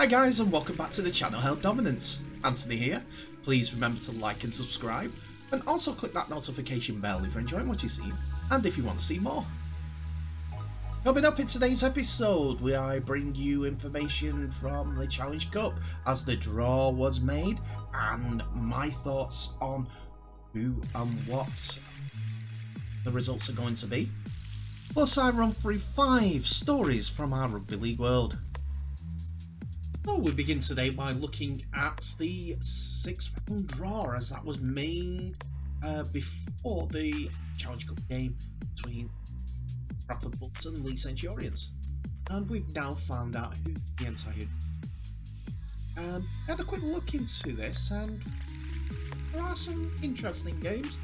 Hi guys and welcome back to the channel Held Dominance. Anthony here. Please remember to like and subscribe and also click that notification bell if you're enjoying what you see and if you want to see more. Coming up in today's episode, I bring you information from the Challenge Cup as the draw was made and my thoughts on who and what the results are going to be. Plus I run through 5 stories from our rugby league world. So we begin today by looking at the 6th round draw as that was made before the Challenge Cup game between Radford and Lee Centurions. And we've now found out who the entire had a quick look into this and there are some interesting games.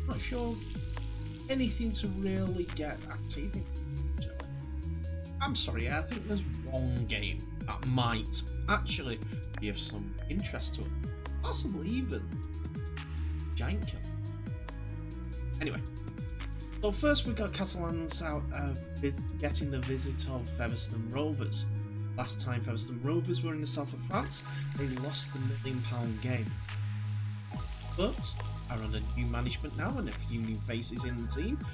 Not sure anything to really get at teeth. I'm sorry, I think there's one game that might actually be of some interest to it. Possibly even giant kill. Anyway, so first we've got Catalans out getting the visit of Featherstone Rovers. Last time Featherstone Rovers were in the south of France, they lost the £1 million game. But are under new management now and a few new faces in the team,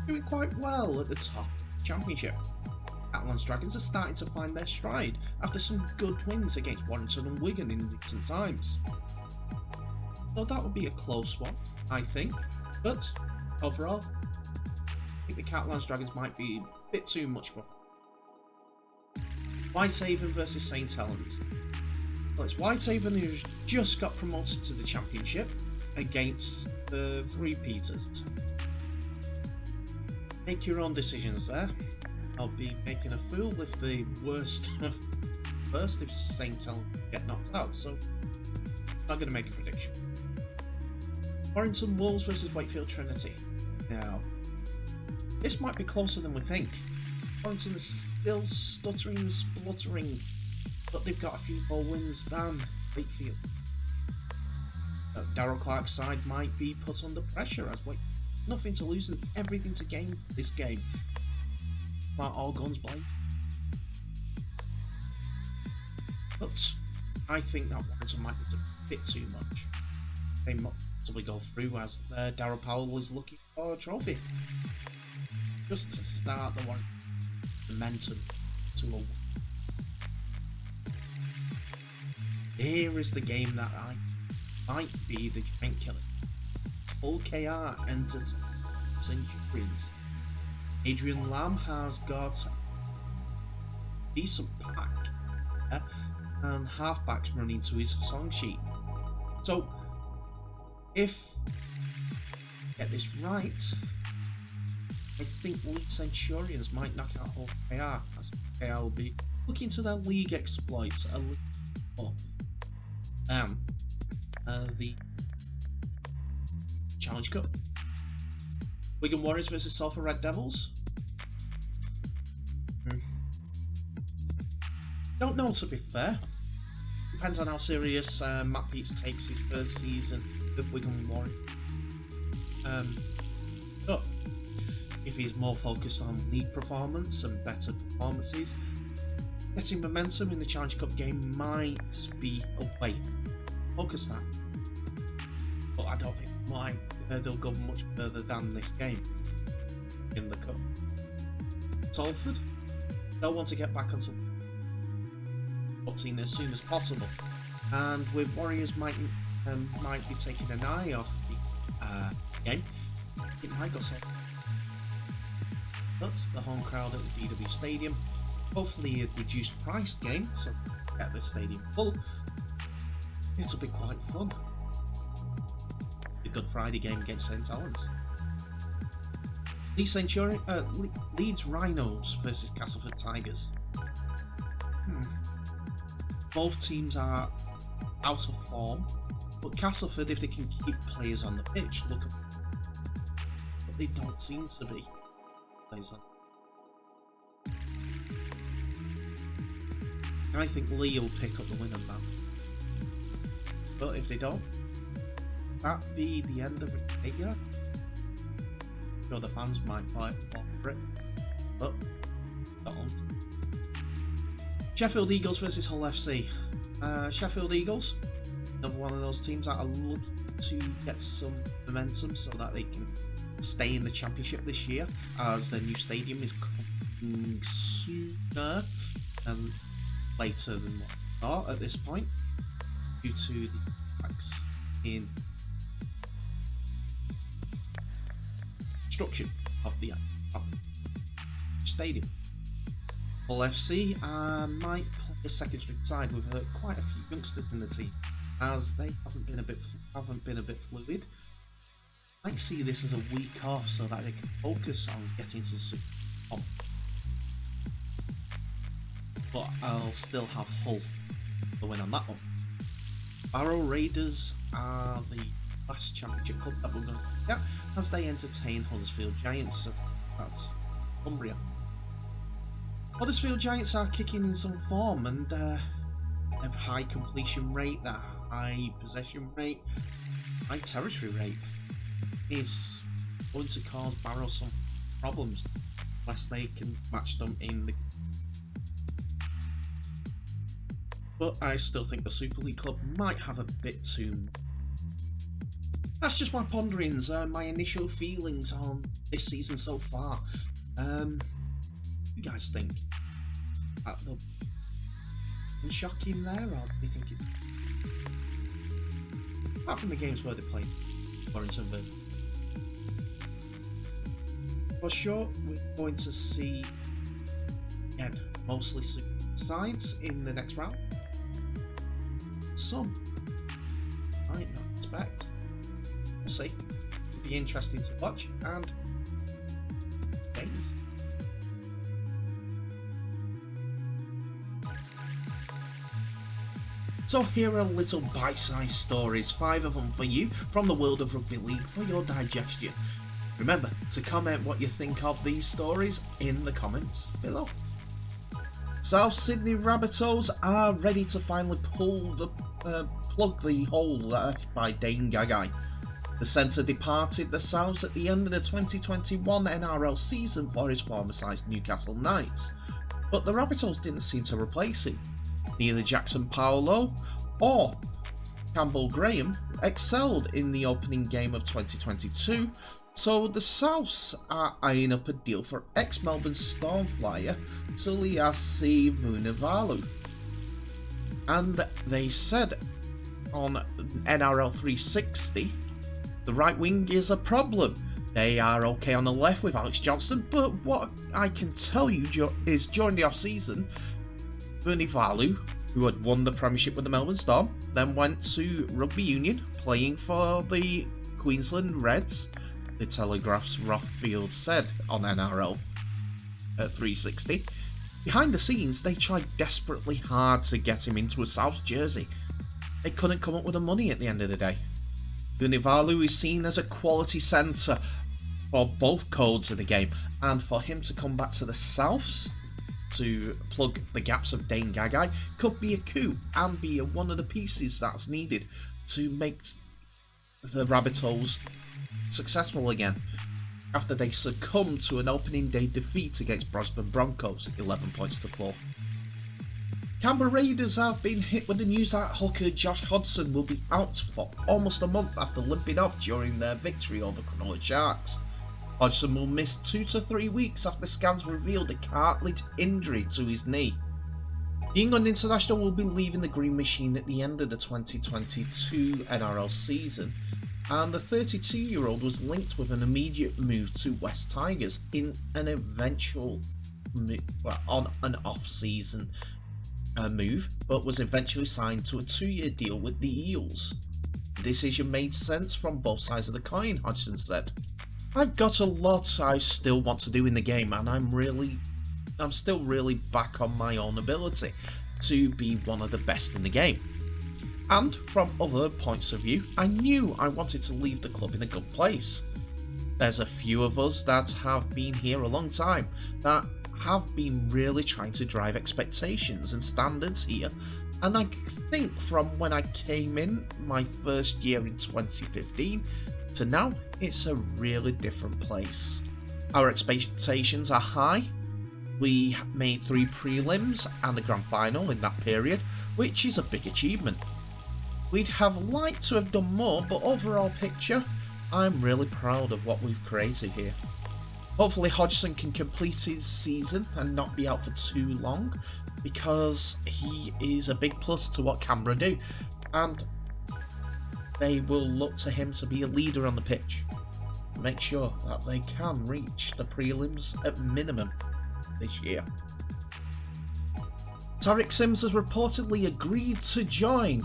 doing quite well at the top of the championship. Catalans Dragons are starting to find their stride after some good wins against Warrington and Wigan in recent times. So that would be a close one, I think, but overall, I think the Catalans Dragons might be a bit too much for Whitehaven versus St Helens. Well, it's Whitehaven who's just got promoted to the championship against the Three Peters. Make your own decisions there. I'll be making a fool if the worst first if St Helens get knocked out, so I'm not going to make a prediction. Warrington Wolves versus Wakefield Trinity. Now, this might be closer than we think. Warrington is still stuttering and spluttering, but they've got a few more wins than Wakefield. Darryl Clark's side might be put under pressure as Wakefield nothing to lose and everything to gain for this game. About all guns blazing. But I think that Warrington might be a bit too much. They might possibly go through as Darryl Powell is looking for a trophy. Just to start the Warrington momentum to a win. Here is the game that I might be the giant killer. All KR entered Centurions. Adrian Lamb has got a decent pack and halfbacks running to his song sheet. So if I get this right, I think Lee Centurions might knock out OKR as OKR will be looking to their league exploits a little more. The Challenge Cup. Wigan Warriors versus Salford Red Devils. Don't know, to be fair. Depends on how serious Matt Peets takes his first season with Wigan Warriors. But if he's more focused on league performance and better performances, getting momentum in the Challenge Cup game might be a way to focus that. But I don't think they'll go much further than this game in the cup. Salford, they'll want to get back onto 14 as soon as possible, and with Warriors might be taking an eye off the game, it might go so. But the home crowd at the VW Stadium, hopefully a reduced price game, so get the stadium full. It'll be quite fun. Good Friday game against St Helens. Leeds Rhinos versus Castleford Tigers. Both teams are out of form, but Castleford, if they can keep players on the pitch, look at them. But they don't seem to be players on. I think Lee will pick up the win on that. But if they don't, that be the end of it here. Sure, the fans might fight for it, but don't. Sheffield Eagles versus Hull FC. Sheffield Eagles, another one of those teams that are looking to get some momentum so that they can stay in the championship this year, as their new stadium is coming sooner and later than what we thought at this point, due to the cracks in construction of the stadium. Hull FC might play a second string side with quite a few youngsters in the team, as they haven't been a bit fluid. I see this as a week off so that they can focus on getting to Super Cup. But I'll still have Hull to win on that one. Barrow Raiders are the last championship club that we're going to get, as they entertain Huddersfield Giants at Cumbria. Huddersfield Giants are kicking in some form, and their high completion rate, their high possession rate, high territory rate is going to cause Barrow some problems unless they can match them in the. But I still think the Super League club might have a bit too much. That's just my ponderings, my initial feelings on this season so far. What do you guys think? The shocking there, or do you think it's apart from the games where they played Warrington versus? For sure, we're going to see again mostly super sides in the next round. Some might not expect. We'll see. It'll be interesting to watch and games. So here are little bite-sized stories, 5 of them for you, from the world of Rugby League for your digestion. Remember to comment what you think of these stories in the comments below. South Sydney Rabbitohs are ready to finally plug the hole left by Dane Gagai. The centre departed the Souths at the end of the 2021 NRL season for his former side Newcastle Knights, but the Rabbitohs didn't seem to replace him. Neither Jackson Paulo or Campbell Graham excelled in the opening game of 2022, so the Souths are eyeing up a deal for ex-Melbourne Storm flyer Tuliasi Vunivalu. And they said on NRL 360, the right wing is a problem. They are okay on the left with Alex Johnston, but what I can tell you is during the off-season, Vunivalu, who had won the Premiership with the Melbourne Storm, then went to Rugby Union, playing for the Queensland Reds, the Telegraph's Rothfield said on NRL 360. Behind the scenes, they tried desperately hard to get him into a South jersey. They couldn't come up with the money at the end of the day. Vunivalu is seen as a quality centre for both codes of the game, and for him to come back to the Souths to plug the gaps of Dane Gagai could be a coup and be one of the pieces that's needed to make the Rabbitohs successful again after they succumbed to an opening day defeat against Brisbane Broncos 11 points to 4. Canberra Raiders have been hit with the news that hooker Josh Hodgson will be out for almost a month after limping off during their victory over Cronulla Sharks. Hodgson will miss 2 to 3 weeks after scans revealed a cartilage injury to his knee. The England international will be leaving the Green Machine at the end of the 2022 NRL season, and the 32-year-old was linked with an immediate move to West Tigers in an eventual on an off-season move, but was eventually signed to a 2-year deal with the Eels. The decision made sense from both sides of the coin, Hodgson said. I've got a lot I still want to do in the game, and I'm still really back on my own ability to be one of the best in the game. And from other points of view, I knew I wanted to leave the club in a good place. There's a few of us that have been here a long time, that have been really trying to drive expectations and standards here, and I think from when I came in my first year in 2015 to now, it's a really different place. Our expectations are high, We made 3 prelims and a grand final in that period, which is a big achievement. We'd have liked to have done more, but overall picture, I'm really proud of what we've created here. Hopefully Hodgson can complete his season and not be out for too long, because he is a big plus to what Canberra do, and they will look to him to be a leader on the pitch. Make sure that they can reach the prelims at minimum this year. Tariq Sims has reportedly agreed to join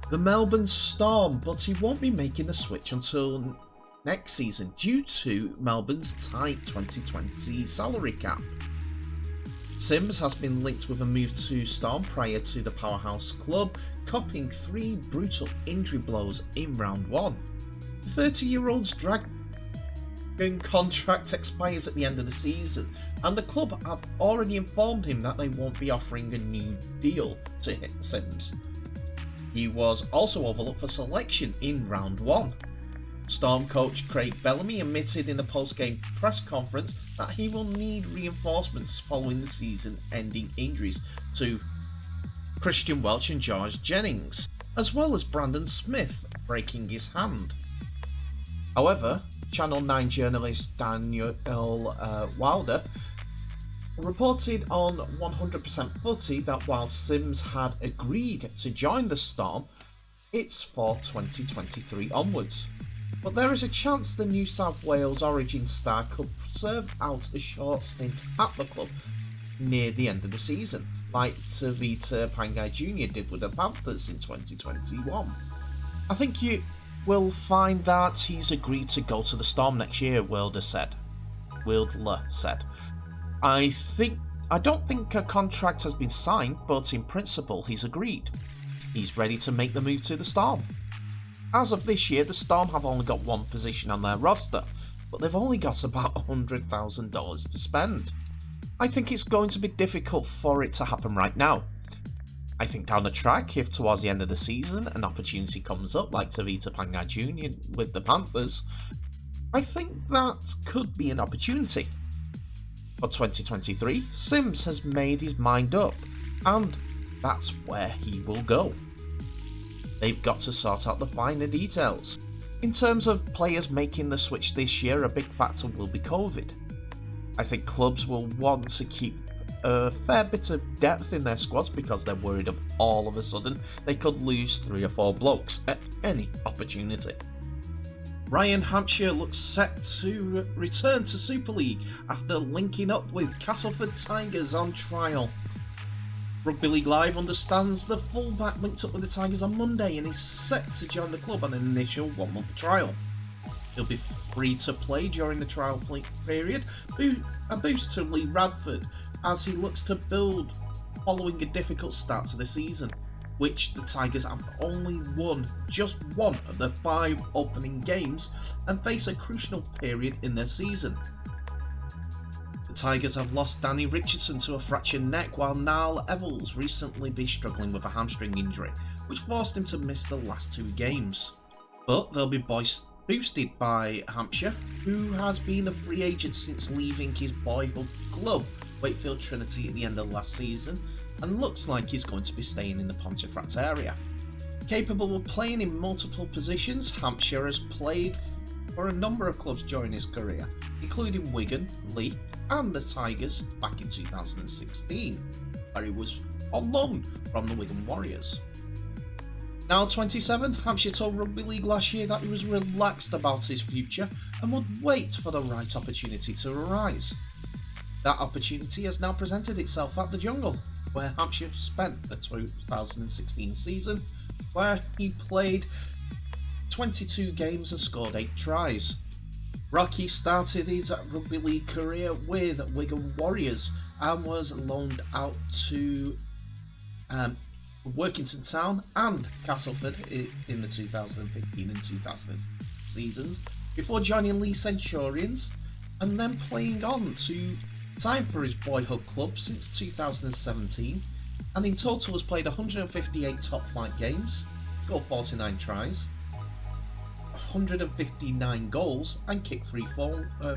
the Melbourne Storm, but he won't be making the switch until next season due to Melbourne's tight 2020 salary cap. Sims has been linked with a move to Storm prior to the powerhouse club copying 3 brutal injury blows in round 1. The 30-year-old's dragon contract expires at the end of the season, and the club have already informed him that they won't be offering a new deal to Sims. He was also overlooked for selection in round 1. Storm coach Craig Bellamy admitted in the post-game press conference that he will need reinforcements following the season-ending injuries to Christian Welch and George Jennings, as well as Brandon Smith breaking his hand. However, Channel 9 journalist Daniel Wilder reported on 100% Footy that while Sims had agreed to join the Storm, it's for 2023 onwards. But there is a chance the New South Wales origin star could serve out a short stint at the club near the end of the season, like Tariq Pangai Jr. did with the Panthers in 2021. I think you will find that he's agreed to go to the Storm next year, Wilder said. I don't think a contract has been signed, but in principle he's agreed. He's ready to make the move to the Storm. As of this year, the Storm have only got 1 position on their roster, but they've only got about $100,000 to spend. I think it's going to be difficult for it to happen right now. I think down the track, if towards the end of the season an opportunity comes up like Tariq Pangai Jr. with the Panthers, I think that could be an opportunity. For 2023, Sims has made his mind up, and that's where he will go. They've got to sort out the finer details. In terms of players making the switch this year, a big factor will be COVID. I think clubs will want to keep a fair bit of depth in their squads because they're worried of all of a sudden they could lose 3 or 4 blokes at any opportunity. Ryan Hampshire looks set to return to Super League after linking up with Castleford Tigers on trial. Rugby League Live understands the fullback linked up with the Tigers on Monday and is set to join the club on an initial 1-month trial. He'll be free to play during the trial period, a boost to Lee Radford as he looks to build following a difficult start to the season, which the Tigers have only won just 1 of their 5 opening games and face a crucial period in their season. The Tigers have lost Danny Richardson to a fractured neck, while Niall Evalds recently been struggling with a hamstring injury, which forced him to miss the last 2 games. But they'll be boosted by Hampshire, who has been a free agent since leaving his boyhood club, Wakefield Trinity, at the end of last season, and looks like he's going to be staying in the Pontefract area. Capable of playing in multiple positions, Hampshire has played for a number of clubs during his career, including Wigan, Leigh and the Tigers back in 2016, where he was on loan from the Wigan Warriors. Now 27, Hampshire told Rugby League last year that he was relaxed about his future and would wait for the right opportunity to arise. That opportunity has now presented itself at the Jungle, where Hampshire spent the 2016 season, where he played 22 games and scored 8 tries. Rocky started his rugby league career with Wigan Warriors and was loaned out to Workington Town and Castleford in the 2015 and 2000 seasons, before joining Leigh Centurions and then playing on to time for his boyhood club since 2017, and in total has played 158 top flight games, scored 49 tries, 159 goals and kicked 3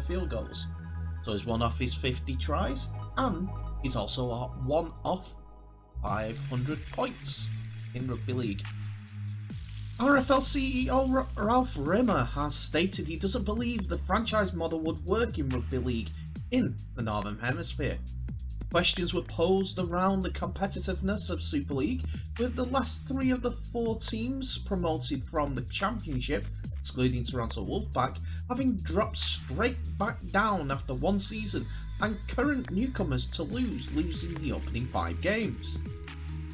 field goals. so he's one off his 50 tries, and he's also one off 500 points in Rugby League. RFL CEO Ralph Rimmer has stated he doesn't believe the franchise model would work in Rugby League in the Northern Hemisphere. Questions were posed around the competitiveness of Super League, with the last 3 of the 4 teams promoted from the Championship, excluding Toronto Wolfpack, having dropped straight back down after 1 season, and current newcomers Toulouse losing the opening 5 games.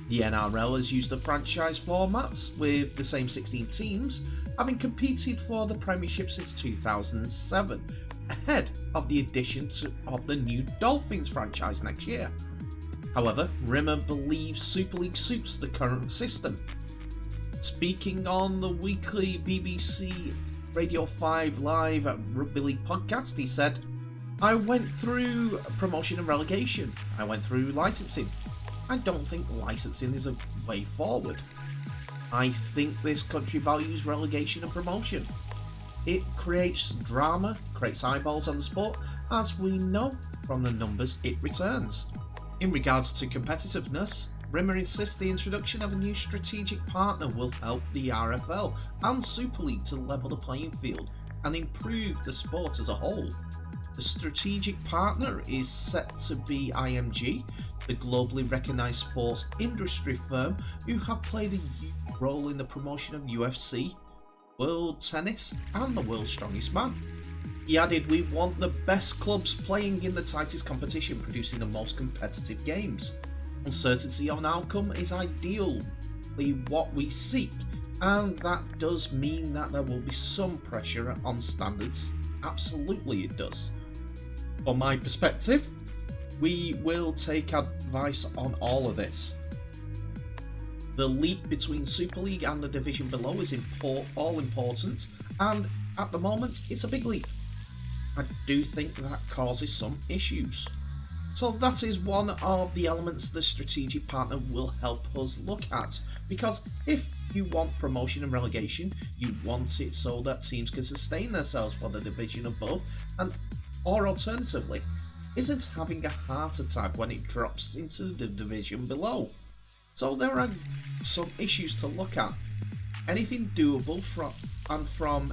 The NRL has used the franchise format, with the same 16 teams having competed for the Premiership since 2007, ahead of the addition of the new Dolphins franchise next year. However, Rimmer believes Super League suits the current system. Speaking on the weekly BBC Radio 5 Live Rugby League podcast, he said, "I went through promotion and relegation. I went through licensing. I don't think licensing is a way forward. I think this country values relegation and promotion. It creates drama, creates eyeballs on the sport, as we know from the numbers it returns." In regards to competitiveness, Rimmer insists the introduction of a new strategic partner will help the RFL and Super League to level the playing field and improve the sport as a whole. The strategic partner is set to be IMG, the globally recognised sports industry firm who have played a huge role in the promotion of UFC, world tennis and the world's strongest man. He added, "We want the best clubs playing in the tightest competition, producing the most competitive games. Uncertainty on outcome is ideally what we seek, and that does mean that there will be some pressure on standards. Absolutely it does. From my perspective, we will take advice on all of this. The leap between Super League and the division below is all important, and at the moment it's a big leap. I do think that causes some issues. So that is one of the elements the strategic partner will help us look at, because if you want promotion and relegation, you want it so that teams can sustain themselves for the division above, and or alternatively, isn't having a heart attack when it drops into the division below. So there are some issues to look at. Anything doable from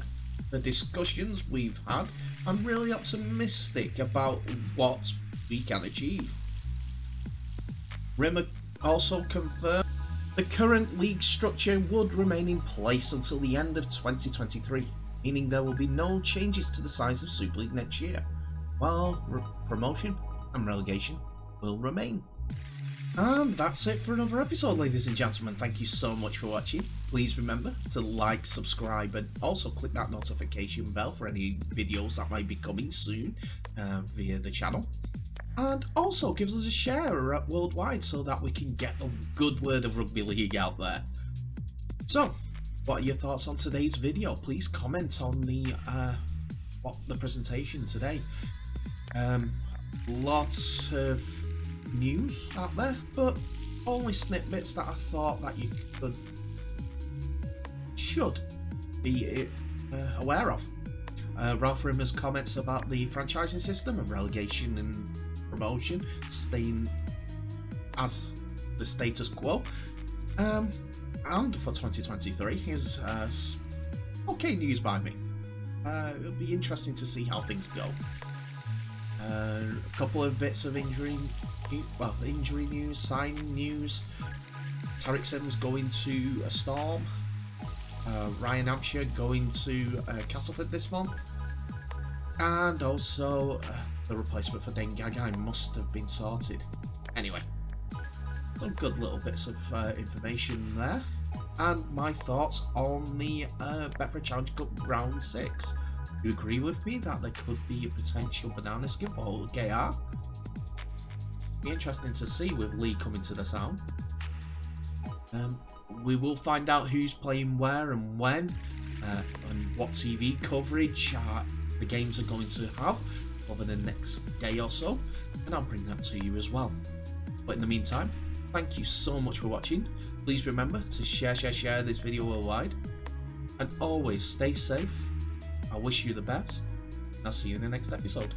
the discussions we've had, I'm really optimistic about what we can achieve. Rimmer also confirmed the current league structure would remain in place until the end of 2023, meaning there will be no changes to the size of Super League next year, while promotion and relegation will remain. And that's it for another episode, ladies and gentlemen. Thank you so much for watching. Please remember to like, subscribe, and also click that notification bell for any videos that might be coming soon via the channel. And also give us a share worldwide so that we can get the good word of Rugby League out there. So, what are your thoughts on today's video? Please comment on the presentation today. Lots of news out there, but only snippets that I thought that you should be aware of. Ralph Rimmer's comments about the franchising system and relegation and promotion staying as the status quo, and for 2023 is okay news by me. It'll be interesting to see how things go. A couple of bits of injury news, signing news. Tariq Sims going to a Storm. Ryan Hampshire going to Castleford this month. And also the replacement for Dengagai must have been sorted. Anyway, some good little bits of information there. And my thoughts on the Betfred Challenge Cup Round 6. You agree with me that there could be a potential banana skin for KR? Be interesting to see with Lee coming to the sound. We will find out who's playing where and when, and what TV coverage the games are going to have over the next day or so, and I'll bring that to you as well. But in the meantime, thank you so much for watching. Please remember to share this video worldwide, and always stay safe. I wish you the best, and I'll see you in the next episode.